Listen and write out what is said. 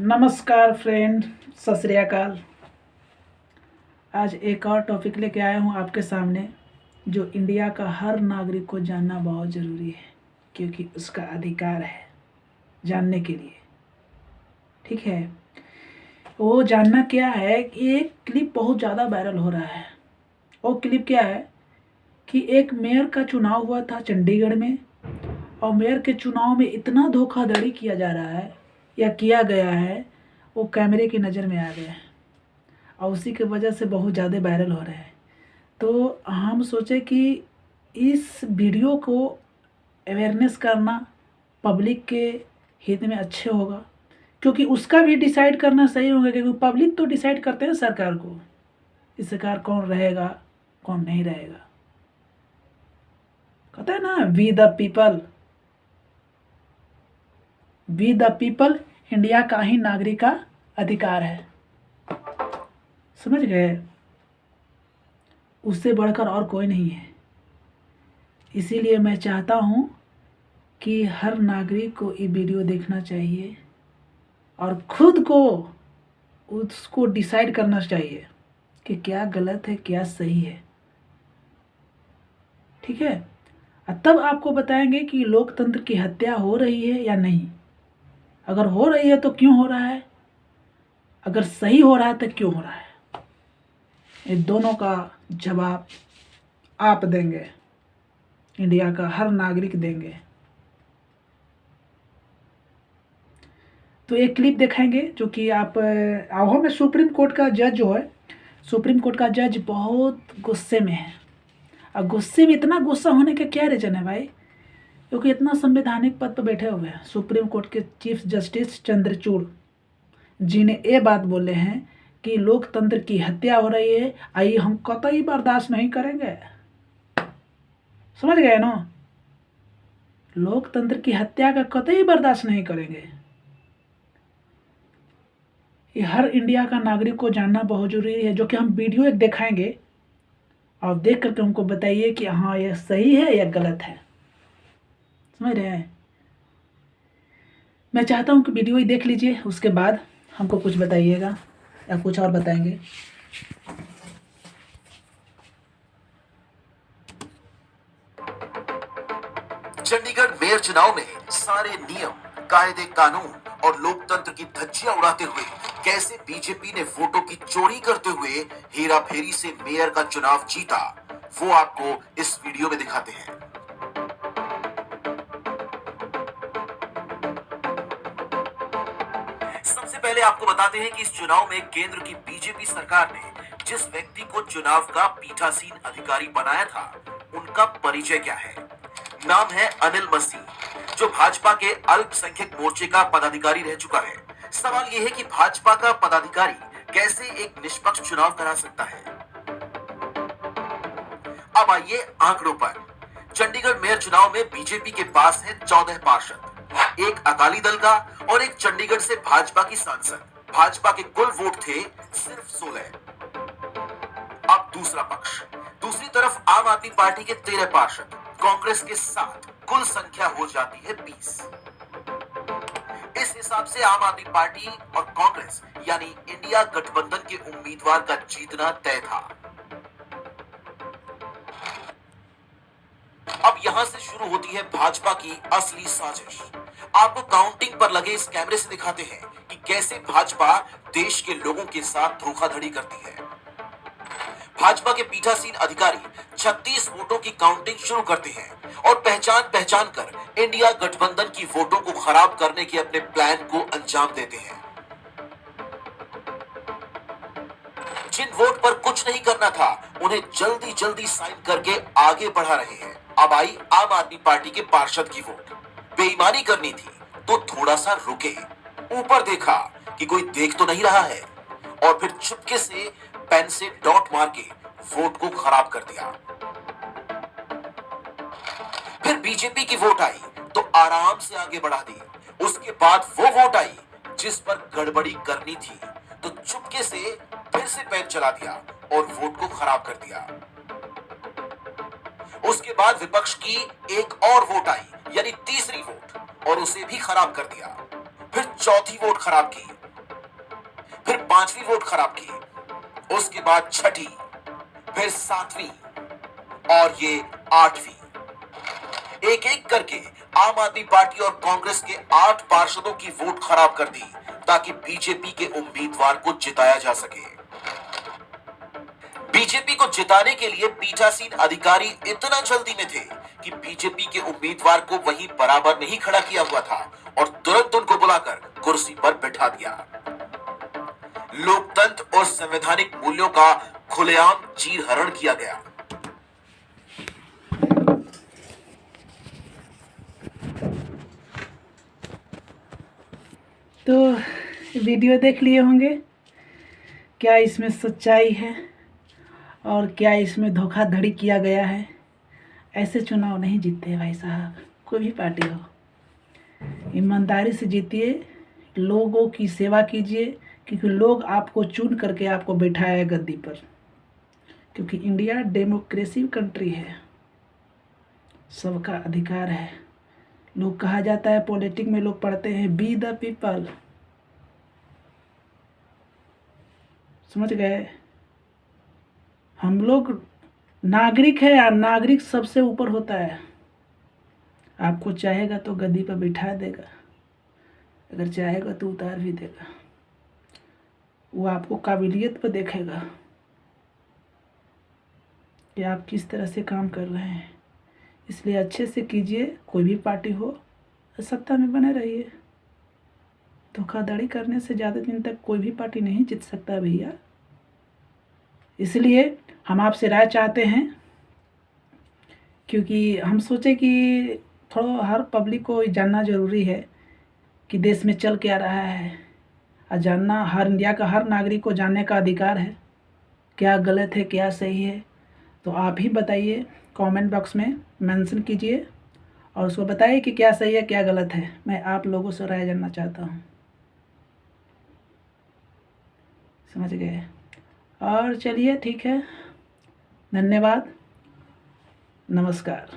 नमस्कार फ्रेंड, सत श्री अकाल। आज एक और टॉपिक लेके आया हूँ आपके सामने, जो इंडिया का हर नागरिक को जानना बहुत ज़रूरी है, क्योंकि उसका अधिकार है जानने के लिए। ठीक है, वो जानना क्या है कि एक क्लिप बहुत ज़्यादा वायरल हो रहा है। वो क्लिप क्या है कि एक मेयर का चुनाव हुआ था चंडीगढ़ में, और मेयर के चुनाव में इतना धोखाधड़ी किया जा रहा है या किया गया है, वो कैमरे की नज़र में आ गया है और उसी की वजह से बहुत ज़्यादा वायरल हो रहे हैं। तो हम सोचे कि इस वीडियो को अवेयरनेस करना पब्लिक के हित में अच्छे होगा, क्योंकि उसका भी डिसाइड करना सही होगा, क्योंकि पब्लिक तो डिसाइड करते हैं सरकार को, इस सरकार कौन रहेगा कौन नहीं रहेगा। कहते हैं ना, वी द पीपल इंडिया का ही नागरिक का अधिकार है। समझ गए? उससे बढ़कर और कोई नहीं है। इसीलिए मैं चाहता हूँ कि हर नागरिक को ये वीडियो देखना चाहिए और खुद को उसको डिसाइड करना चाहिए कि क्या गलत है क्या सही है। ठीक है, और तब आपको बताएंगे कि लोकतंत्र की हत्या हो रही है या नहीं। अगर हो रही है तो क्यों हो रहा है, अगर सही हो रहा है तो क्यों हो रहा है। ये दोनों का जवाब आप देंगे, इंडिया का हर नागरिक देंगे। तो एक क्लिप दिखाएंगे जो कि आप आहो में सुप्रीम कोर्ट का जज जो है, सुप्रीम कोर्ट का जज बहुत गुस्से में है। और गुस्से में इतना गुस्सा होने का क्या रीज़न है भाई, क्योंकि इतना संवैधानिक पद पर बैठे हुए हैं सुप्रीम कोर्ट के चीफ जस्टिस चंद्रचूड़ जी ने ये बात बोले हैं कि लोकतंत्र की हत्या हो रही है, आइए हम कतई बर्दाश्त नहीं करेंगे। समझ गए ना, लोकतंत्र की हत्या का कतई बर्दाश्त नहीं करेंगे। ये हर इंडिया का नागरिक को जानना बहुत जरूरी है, जो कि हम वीडियो एक दिखाएंगे और देख करके हमको बताइए कि हाँ ये सही है या गलत है। समझ रहे हैं? मैं चाहता हूँ कि वीडियो ही देख लीजिए, उसके बाद हमको कुछ बताइएगा या कुछ और बताएंगे। चंडीगढ़ मेयर चुनाव में सारे नियम, कायदे, कानून और लोकतंत्र की धज्जियां उड़ाते हुए कैसे बीजेपी ने वोटों की चोरी करते हुए हेरा फेरी से मेयर का चुनाव जीता, वो आपको इस वीडियो में दिखाते हैं। सबसे पहले आपको बताते हैं कि इस चुनाव में केंद्र की बीजेपी सरकार ने जिस व्यक्ति को चुनाव का पीठासीन अधिकारी बनाया था, उनका परिचय क्या है। नाम है अनिल मसीह, जो भाजपा के अल्पसंख्यक मोर्चे का पदाधिकारी रह चुका है। सवाल यह है कि भाजपा का पदाधिकारी कैसे एक निष्पक्ष चुनाव करा सकता है। अब आइए आंकड़ों पर। चंडीगढ़ मेयर चुनाव में बीजेपी के पास है 14 पार्षद, एक अकाली दल का और एक चंडीगढ़ से भाजपा की सांसद। भाजपा के कुल वोट थे सिर्फ 16। अब दूसरा पक्ष, दूसरी तरफ आम आदमी पार्टी के 13 पार्षद, कांग्रेस के 7, कुल संख्या हो जाती है 20। इस हिसाब से आम आदमी पार्टी और कांग्रेस यानी इंडिया गठबंधन के उम्मीदवार का जीतना तय था। अब यहां से शुरू होती है भाजपा की असली साजिश। आपको काउंटिंग पर लगे इस कैमरे से दिखाते हैं कि कैसे भाजपा देश के लोगों के साथ धोखाधड़ी करती है। भाजपा के पीठासीन अधिकारी 36 वोटों की काउंटिंग शुरू करते हैं और पहचान कर इंडिया गठबंधन की वोटों को खराब करने के अपने प्लान को अंजाम देते हैं। जिन वोट पर कुछ नहीं करना था, उन्हें जल्दी जल्दी साइन करके आगे बढ़ा रहे हैं। अब आई आम आदमी पार्टी के पार्षद की वोट। बेईमानी करनी थी तो थोड़ा सा रुके, ऊपर देखा कि कोई देख तो नहीं रहा है, और फिर चुपके से पेन से डॉट मार के वोट को खराब कर दिया। फिर बीजेपी की वोट आई तो आराम से आगे बढ़ा दी। उसके बाद वो वोट आई जिस पर गड़बड़ी करनी थी, तो चुपके से फिर से पेन चला दिया और वोट को खराब कर दिया। उसके बाद विपक्ष की एक और वोट आई, यानी तीसरी वोट, और उसे भी खराब कर दिया। फिर चौथी वोट खराब की 5वीं वोट खराब की, उसके बाद 6ठी, फिर 7वीं और ये 8वीं। एक एक करके आम आदमी पार्टी और कांग्रेस के 8 पार्षदों की वोट खराब कर दी ताकि बीजेपी के उम्मीदवार को जिताया जा सके। बीजेपी को जिताने के लिए पीठासीन अधिकारी इतना जल्दी में थे कि बीजेपी के उम्मीदवार को वहीं बराबर में ही खड़ा किया हुआ था और तुरंत उनको बुलाकर कुर्सी पर बिठा दिया। लोकतंत्र और संवैधानिक मूल्यों का खुलेआम चीरहरण किया गया। तो वीडियो देख लिए होंगे, क्या इसमें सच्चाई है और क्या इसमें धोखाधड़ी किया गया है। ऐसे चुनाव नहीं जीतते भाई साहब, कोई भी पार्टी हो। ईमानदारी से जीतिए, लोगों की सेवा कीजिए, क्योंकि लोग आपको चुन करके आपको बैठाया है गद्दी पर। क्योंकि इंडिया डेमोक्रेसी कंट्री है, सबका अधिकार है। लोग कहा जाता है, पॉलिटिक्स में लोग पढ़ते हैं बी द पीपल, समझ गए। हम लोग नागरिक है यार, नागरिक सबसे ऊपर होता है। आपको चाहेगा तो गद्दी पर बिठा देगा, अगर चाहेगा तो उतार भी देगा। वो आपको काबिलियत पर देखेगा कि आप किस तरह से काम कर रहे हैं। इसलिए अच्छे से कीजिए, कोई भी पार्टी हो, सत्ता में बने रहिए। धोखाधड़ी करने से ज़्यादा दिन तक कोई भी पार्टी नहीं जीत सकता भैया। इसलिए हम आपसे राय चाहते हैं, क्योंकि हम सोचे कि थोड़ा हर पब्लिक को जानना ज़रूरी है कि देश में चल क्या रहा है। और जानना, हर इंडिया का हर नागरिक को जानने का अधिकार है, क्या गलत है क्या सही है। तो आप ही बताइए, कमेंट बॉक्स में मेंशन कीजिए और उसको बताइए कि क्या सही है क्या गलत है। मैं आप लोगों से राय जानना चाहता हूँ, समझ गए। और चलिए ठीक है, धन्यवाद, नमस्कार।